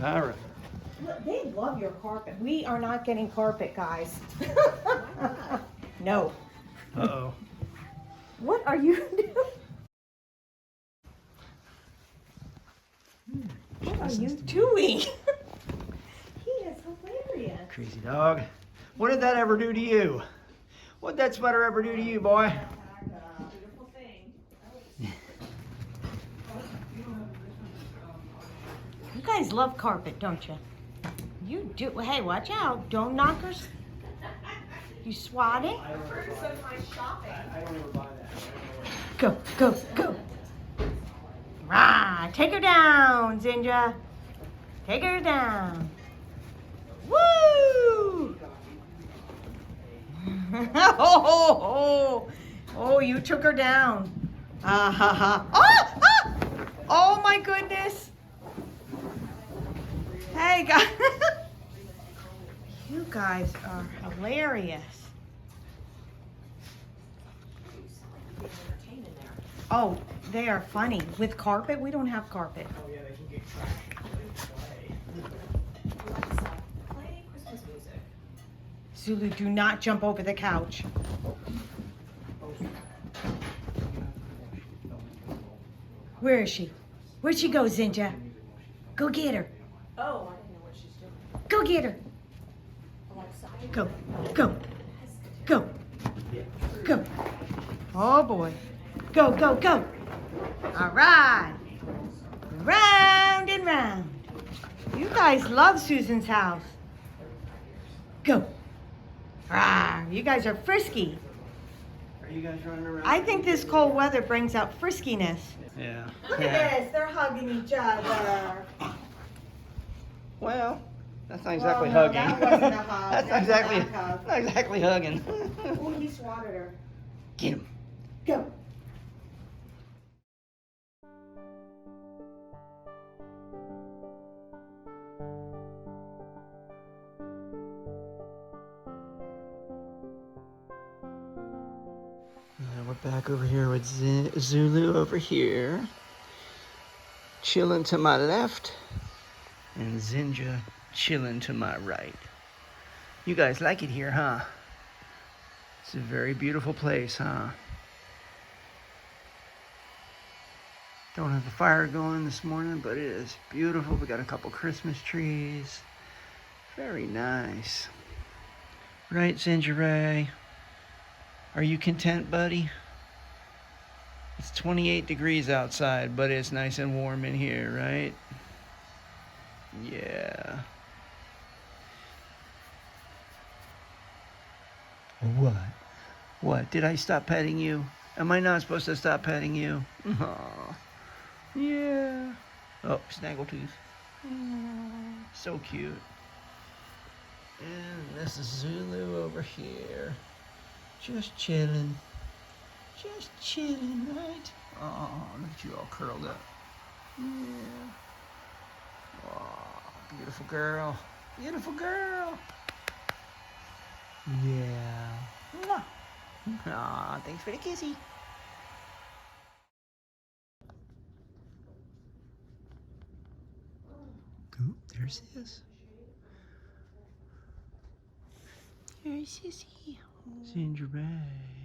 All right. Look, they love your carpet. We are not getting carpet, guys. No. Uh-oh. What are you doing? What are you doing? He is hilarious. Crazy dog. What did that ever do to you? What'd that sweater ever do to you, boy? Beautiful thing. You guys love carpet, don't you? You do. Hey, watch out. Don't knock her. You swatting? I don't ever buy that. Go, go, go. Rah, take her down, Zinja. Take her down. Woo! Oh, you took her down. Ah, ha, ha. Oh, ah! Oh, my goodness. Hey, guys. You guys are hilarious. Oh, they are funny. With carpet, we don't have carpet. Oh, yeah, they can get trash. Play Christmas music. Zulu, do not jump over the couch. Where is she? Where'd she go, Zinja? Go get her. Oh, I didn't know what she's doing. Go get her. Alexa. Go, go, go, go. Oh, boy. Go, go, go. All right. Round and round. You guys love Susan's house. Go. Rawr, you guys are frisky. Are you guys running around? I think this cold weather brings out friskiness. Yeah. Look at this. They're hugging each other. Well, that's not exactly Well, no, hugging. that wasn't a hug. That's That was a exactly, back hug. not exactly hugging. Oh, he swatted her. Get him. Go. We're back over here with Zulu over here. Chilling to my left. And Zinja chilling to my right. You guys like it here, huh? It's a very beautiful place, huh? Don't have the fire going this morning, but it is beautiful. We got a couple Christmas trees. Very nice. Right, Zinja Ray? Are you content, buddy? It's 28 degrees outside, but it's nice and warm in here, right? Yeah. What? What? Did I stop petting you? Am I not supposed to stop petting you? Aw. Yeah. Oh, Snaggletooth. So cute. And this is Zulu over here. Just chilling. Just chilling, right? Oh, look at you all curled up. Yeah. Oh, beautiful girl. Beautiful girl. Yeah. Mwah. Aw, thanks for the kissy. Oh, there's Sis. There's Sissy. Zinja Ray.